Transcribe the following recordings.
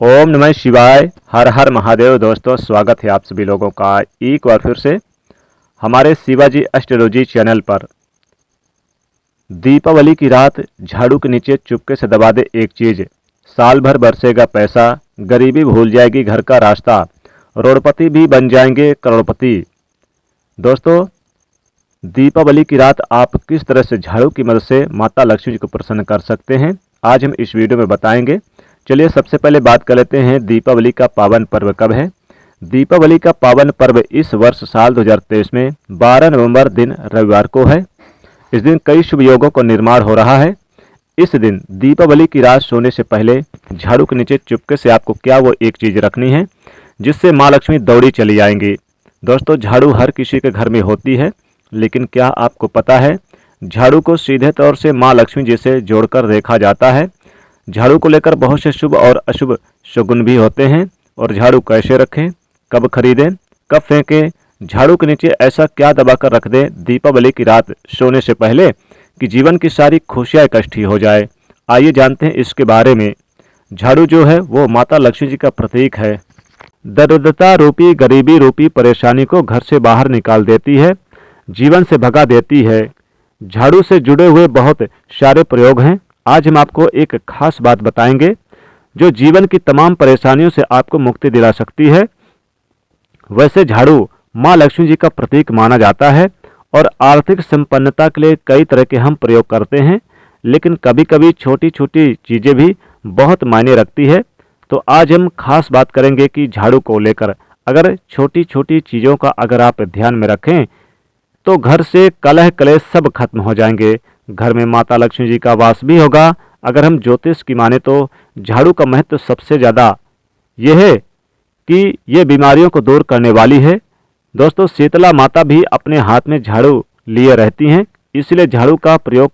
ओम नमः शिवाय। हर हर महादेव। दोस्तों, स्वागत है आप सभी लोगों का एक बार फिर से हमारे शिवाजी एस्ट्रोलॉजी चैनल पर। दीपावली की रात झाड़ू के नीचे चुपके से दबा दे एक चीज, साल भर बरसेगा पैसा, गरीबी भूल जाएगी घर का रास्ता, रोडपति भी बन जाएंगे करोड़पति। दोस्तों, दीपावली की रात आप किस तरह से झाड़ू की मदद से माता लक्ष्मी जी को प्रसन्न कर सकते हैं, आज हम इस वीडियो में बताएंगे। चलिए सबसे पहले बात कर लेते हैं दीपावली का पावन पर्व कब है। दीपावली का पावन पर्व इस वर्ष साल 2023 में 12 नवंबर दिन रविवार को है। इस दिन कई शुभ योगों का निर्माण हो रहा है। इस दिन दीपावली की रात सोने से पहले झाड़ू के नीचे चुपके से आपको क्या वो एक चीज रखनी है जिससे माँ लक्ष्मी दौड़ी चली आएंगी। दोस्तों, झाड़ू हर किसी के घर में होती है, लेकिन क्या आपको पता है झाड़ू को सीधे तौर से माँ लक्ष्मी जी से जोड़कर देखा जाता है। झाड़ू को लेकर बहुत से शुभ और अशुभ शगुन भी होते हैं। और झाड़ू कैसे रखें, कब खरीदें, कब फेंकें, झाड़ू के नीचे ऐसा क्या दबाकर रख दें दीपावली की रात सोने से पहले कि जीवन की सारी खुशियाँ इकट्ठी हो जाए। आइए जानते हैं इसके बारे में। झाड़ू जो है वो माता लक्ष्मी जी का प्रतीक है। दरिद्रता रूपी, गरीबी रूपी परेशानी को घर से बाहर निकाल देती है, जीवन से भगा देती है। झाड़ू से जुड़े हुए बहुत सारे प्रयोग हैं। आज हम आपको एक खास बात बताएंगे जो जीवन की तमाम परेशानियों से आपको मुक्ति दिला सकती है। वैसे झाड़ू माँ लक्ष्मी जी का प्रतीक माना जाता है और आर्थिक संपन्नता के लिए कई तरह के हम प्रयोग करते हैं, लेकिन कभी कभी छोटी छोटी चीज़ें भी बहुत मायने रखती है। तो आज हम खास बात करेंगे कि झाड़ू को लेकर अगर छोटी छोटी चीज़ों का अगर आप ध्यान में रखें तो घर से कलह कलेश सब खत्म हो जाएंगे। घर में माता लक्ष्मी जी का वास भी होगा। अगर हम ज्योतिष की माने तो झाड़ू का महत्व सबसे ज़्यादा यह है कि ये बीमारियों को दूर करने वाली है। दोस्तों, शीतला माता भी अपने हाथ में झाड़ू लिए रहती हैं, इसलिए झाड़ू का प्रयोग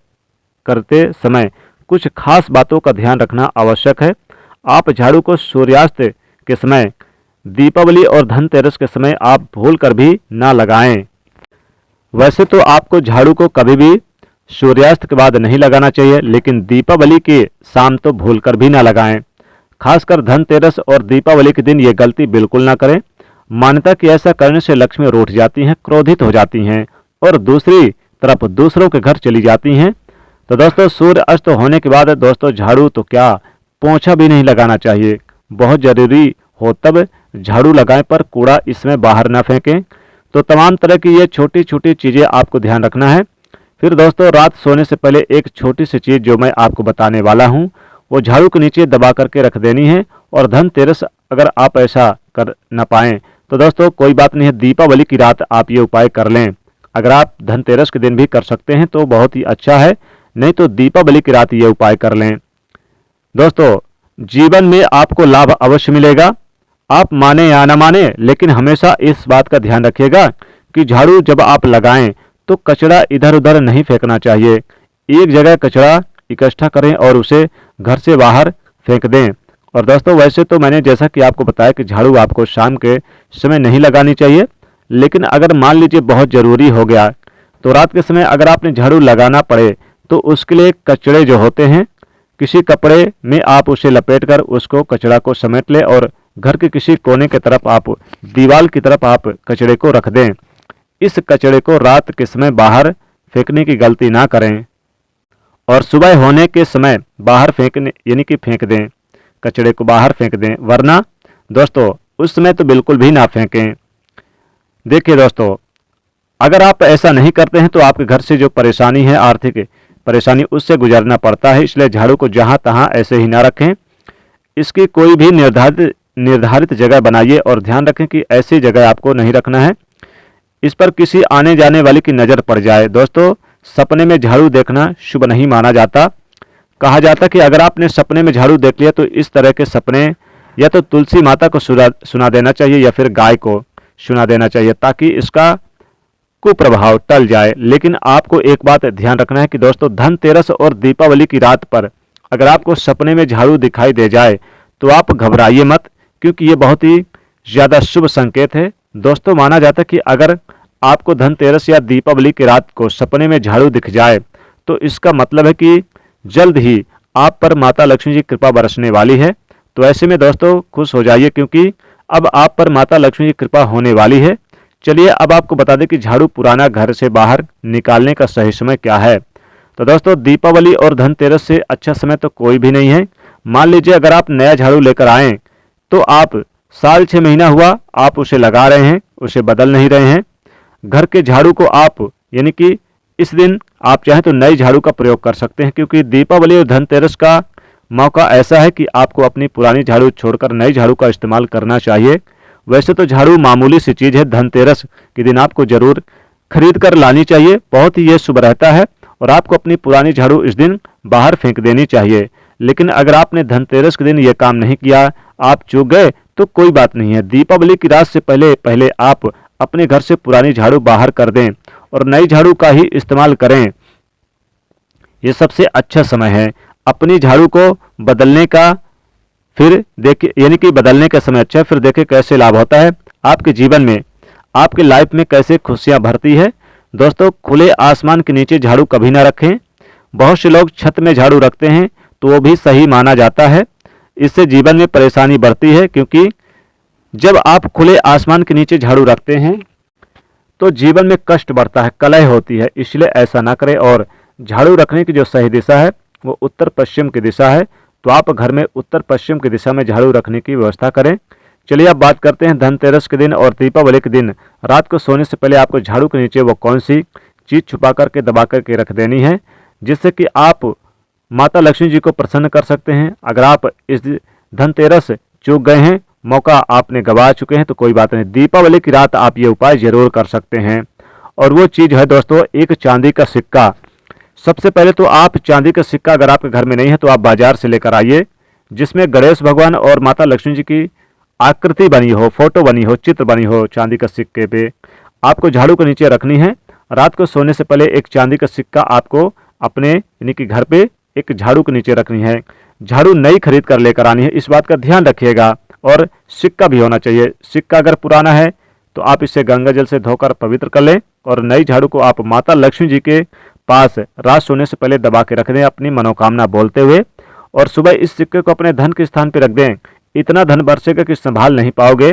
करते समय कुछ खास बातों का ध्यान रखना आवश्यक है। आप झाड़ू को सूर्यास्त के समय, दीपावली और धनतेरस के समय आप भूल कर भी ना लगाएं। वैसे तो आपको झाड़ू को कभी भी सूर्यास्त के बाद नहीं लगाना चाहिए, लेकिन दीपावली के शाम तो भूलकर भी ना लगाएं। खासकर धनतेरस और दीपावली के दिन ये गलती बिल्कुल ना करें। मान्यता कि ऐसा करने से लक्ष्मी रूठ जाती हैं, क्रोधित हो जाती हैं और दूसरी तरफ दूसरों के घर चली जाती हैं। तो दोस्तों, सूर्य अस्त होने के बाद दोस्तों झाड़ू तो क्या पोंछा भी नहीं लगाना चाहिए। बहुत जरूरी हो तब झाड़ू लगाएं, पर कूड़ा इसमें बाहर ना फेंकें। तो तमाम तरह की ये छोटी छोटी चीज़ें आपको ध्यान रखना है। फिर दोस्तों, रात सोने से पहले एक छोटी सी चीज़ जो मैं आपको बताने वाला हूँ वो झाड़ू के नीचे दबा करके रख देनी है। और धनतेरस अगर आप ऐसा कर ना पाएँ तो दोस्तों कोई बात नहीं है, दीपावली की रात आप ये उपाय कर लें। अगर आप धनतेरस के दिन भी कर सकते हैं तो बहुत ही अच्छा है, नहीं तो दीपावली की रात ये उपाय कर लें। दोस्तों, जीवन में आपको लाभ अवश्य मिलेगा, आप माने या ना माने, लेकिन हमेशा इस बात का ध्यान रखिएगा कि झाड़ू जब आप लगाएं तो कचरा इधर उधर नहीं फेंकना चाहिए। एक जगह कचरा इकट्ठा करें और उसे घर से बाहर फेंक दें। और दोस्तों, वैसे तो मैंने जैसा कि आपको बताया कि झाड़ू आपको शाम के समय नहीं लगानी चाहिए, लेकिन अगर मान लीजिए बहुत ज़रूरी हो गया तो रात के समय अगर आपने झाड़ू लगाना पड़े तो उसके लिए कचड़े जो होते हैं, किसी कपड़े में आप उसे लपेटकर उसको कचड़ा को समेट लें और घर के किसी कोने की तरफ आप, दीवार की तरफ आप कचड़े को रख दें। इस कचड़े को रात के समय बाहर फेंकने की गलती ना करें और सुबह होने के समय बाहर फेंकने यानी कि फेंक दें, कचड़े को बाहर फेंक दें, वरना दोस्तों उस समय तो बिल्कुल भी ना फेंकें। देखिए दोस्तों, अगर आप ऐसा नहीं करते हैं तो आपके घर से जो परेशानी है, आर्थिक परेशानी, उससे गुजरना पड़ता है। इसलिए झाड़ू को जहाँ तहाँ ऐसे ही ना रखें, इसकी कोई भी निर्धारित जगह बनाइए और ध्यान रखें कि ऐसी जगह आपको नहीं रखना है इस पर किसी आने जाने वाले की नज़र पड़ जाए। दोस्तों, सपने में झाड़ू देखना शुभ नहीं माना जाता। कहा जाता कि अगर आपने सपने में झाड़ू देख लिया तो इस तरह के सपने या तो तुलसी माता को सुना देना चाहिए या फिर गाय को सुना देना चाहिए, ताकि इसका कुप्रभाव टल जाए। लेकिन आपको एक बात ध्यान रखना है कि दोस्तों, धनतेरस और दीपावली की रात पर अगर आपको सपने में झाड़ू दिखाई दे जाए तो आप घबराइए मत, क्योंकि ये बहुत ही ज़्यादा शुभ संकेत है। दोस्तों, माना जाता है कि अगर आपको धनतेरस या दीपावली की रात को सपने में झाड़ू दिख जाए तो इसका मतलब है कि जल्द ही आप पर माता लक्ष्मी जी कृपा बरसने वाली है। तो ऐसे में दोस्तों खुश हो जाइए, क्योंकि अब आप पर माता लक्ष्मी की कृपा होने वाली है। चलिए अब आपको बता दें कि झाड़ू पुराना घर से बाहर निकालने का सही समय क्या है। तो दोस्तों दीपावली और धनतेरस से अच्छा समय तो कोई भी नहीं है। मान लीजिए अगर आप नया झाड़ू लेकर आए तो आप साल 6 महीना हुआ आप उसे लगा रहे हैं, उसे बदल नहीं रहे हैं। घर के झाड़ू को आप यानी कि इस दिन आप चाहें तो नई झाड़ू का प्रयोग कर सकते हैं, क्योंकि दीपावली और धनतेरस का मौका ऐसा है कि आपको अपनी पुरानी झाड़ू छोड़कर नई झाड़ू का इस्तेमाल करना चाहिए। वैसे तो झाड़ू मामूली सी चीज़ है, धनतेरस के दिन आपको जरूर खरीद कर लानी चाहिए, बहुत ही ये शुभ रहता है। और आपको अपनी पुरानी झाड़ू इस दिन बाहर फेंक देनी चाहिए। लेकिन अगर आपने धनतेरस के दिन ये काम नहीं किया, आप चूक गए, तो कोई बात नहीं है। दीपावली की रात से पहले पहले आप अपने घर से पुरानी झाड़ू बाहर कर दें और नई झाड़ू का ही इस्तेमाल करें। ये सबसे अच्छा समय है अपनी झाड़ू को बदलने का। फिर देखिए यानी कि बदलने का समय अच्छा है, फिर देखिए कैसे लाभ होता है आपके जीवन में, आपके लाइफ में कैसे खुशियां भरती है। दोस्तों खुले आसमान के नीचे झाड़ू कभी ना रखें। बहुत से लोग छत में झाड़ू रखते हैं तो वो भी सही माना जाता है। इससे जीवन में परेशानी बढ़ती है, क्योंकि जब आप खुले आसमान के नीचे झाड़ू रखते हैं तो जीवन में कष्ट बढ़ता है, कलह होती है। इसलिए ऐसा ना करें। और झाड़ू रखने की जो सही दिशा है वो उत्तर पश्चिम की दिशा है, तो आप घर में उत्तर पश्चिम की दिशा में झाड़ू रखने की व्यवस्था करें। चलिए अब बात करते हैं धनतेरस के दिन और दीपावली के दिन रात को सोने से पहले आपको झाड़ू के नीचे वो कौन सी चीज़ छुपा करके दबा करके रख देनी है, जिससे कि आप माता लक्ष्मी जी को प्रसन्न कर सकते हैं। अगर आप इस धनतेरस चूक गए हैं, मौका आपने गंवा चुके हैं, तो कोई बात नहीं, दीपावली की रात आप ये उपाय जरूर कर सकते हैं। और वो चीज़ है दोस्तों एक चांदी का सिक्का। सबसे पहले तो आप चांदी का सिक्का अगर आपके घर में नहीं है तो आप बाजार से लेकर आइए, जिसमें गणेश भगवान और माता लक्ष्मी जी की आकृति बनी हो, फोटो बनी हो, चित्र बनी हो चांदी का सिक्के पे। आपको झाड़ू के नीचे रखनी है। रात को सोने से पहले एक चांदी का सिक्का आपको अपने यानी कि घर पे एक झाड़ू के नीचे रखनी है। झाड़ू नई खरीद कर लेकर आनी है, इस बात का ध्यान रखिएगा। और सिक्का भी होना चाहिए। सिक्का अगर पुराना है तो आप इसे गंगा जल से धोकर पवित्र कर लें और नई झाड़ू को आप माता लक्ष्मी जी के पास रात सोने से पहले दबा के रख दें अपनी मनोकामना बोलते हुए। और सुबह इस सिक्के को अपने धन के स्थान पर रख दें। इतना धन बरसेगा कि संभाल नहीं पाओगे,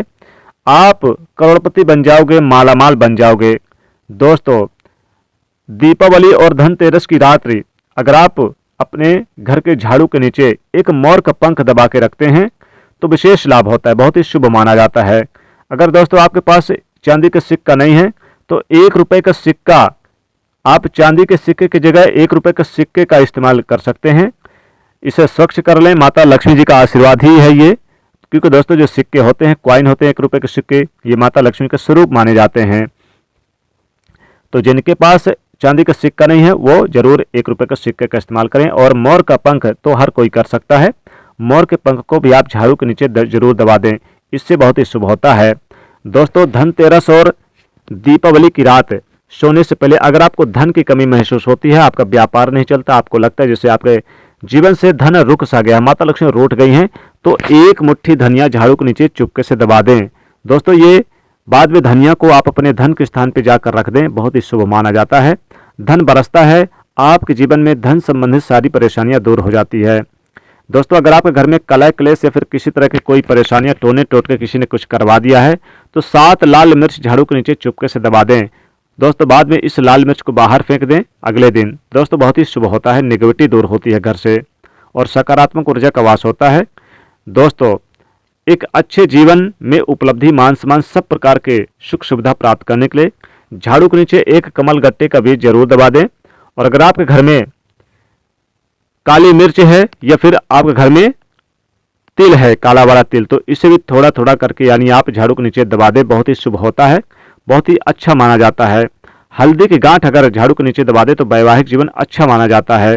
आप करोड़पति बन जाओगे, मालामाल बन जाओगे। दोस्तों दीपावली और धनतेरस की रात्रि अगर आप अपने घर के झाड़ू के नीचे एक मोर का पंख दबा के रखते हैं तो विशेष लाभ होता है, बहुत ही शुभ माना जाता है। अगर दोस्तों आपके पास चांदी का सिक्का नहीं है तो 1 रुपए का सिक्का आप चांदी के सिक्के की जगह 1 रुपए के सिक्के का इस्तेमाल कर सकते हैं। इसे स्वच्छ कर लें, माता लक्ष्मी जी का आशीर्वाद ही है ये। क्योंकि दोस्तों जो सिक्के होते हैं, कॉइन होते हैं 1 रुपए के सिक्के, ये माता लक्ष्मी का स्वरूप माने जाते हैं। तो जिनके पास चांदी का सिक्का नहीं है वो जरूर 1 रुपए के सिक्के का इस्तेमाल करें। और मोर का पंख तो हर कोई कर सकता है, मोर के पंख को भी आप झाड़ू के नीचे जरूर दबा दें, इससे बहुत ही शुभ होता है। दोस्तों धनतेरस और दीपावली की रात सोने से पहले अगर आपको धन की कमी महसूस होती है, आपका व्यापार नहीं चलता, आपको लगता है जैसे आपके जीवन से धन रुक सा गया, माता लक्ष्मी रूठ गई हैं, तो एक मुट्ठी धनिया झाड़ू के नीचे चुपके से दबा दें। दोस्तों ये बाद में धनिया को आप अपने धन के स्थान पर जाकर रख दें, बहुत ही शुभ माना जाता है। धन बरसता है, आपके जीवन में धन संबंधित सारी परेशानियां दूर हो जाती है। दोस्तों अगर आपके घर में कलह क्लेश या फिर किसी तरह की कोई परेशानियां टोने टोट के किसी ने कुछ करवा दिया है तो 7 लाल मिर्च झाड़ू के नीचे चुपके से दबा दें। दोस्तों बाद में इस लाल मिर्च को बाहर फेंक दें अगले दिन। दोस्तों बहुत ही शुभ होता है, नेगेटिविटी दूर होती है घर से और सकारात्मक ऊर्जा का वास होता है। दोस्तों एक अच्छे जीवन में उपलब्धि, मान सम्मान, सब प्रकार के सुख सुविधा प्राप्त करने के लिए झाड़ू के नीचे एक कमल गट्टे का बीज जरूर दबा दें। और अगर आपके घर में काली मिर्च है या फिर आपके घर में तिल है, काला वाला तिल, तो इसे भी थोड़ा थोड़ा करके यानी आप झाड़ू के नीचे दबा दें, बहुत ही शुभ होता है, बहुत ही अच्छा माना जाता है। हल्दी की गांठ अगर झाड़ू के नीचे दबा दे तो वैवाहिक जीवन अच्छा माना जाता है।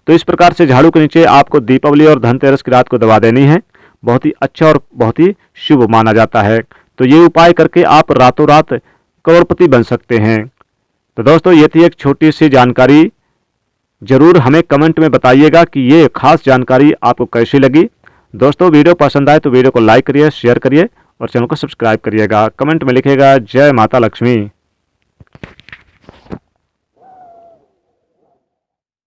तो इस प्रकार से झाड़ू के नीचे आपको दीपावली और धनतेरस की रात को दबा देनी है, बहुत ही अच्छा और बहुत ही शुभ माना जाता है। तो ये उपाय करके आप रातों रात करोड़पति बन सकते हैं। तो दोस्तों ये थी एक छोटी सी जानकारी, जरूर हमें कमेंट में बताइएगा कि ये खास जानकारी आपको कैसी लगी। दोस्तों वीडियो पसंद आए तो वीडियो को लाइक करिए, शेयर करिए और चैनल को सब्सक्राइब करिएगा। कमेंट में लिखिएगा जय माता लक्ष्मी।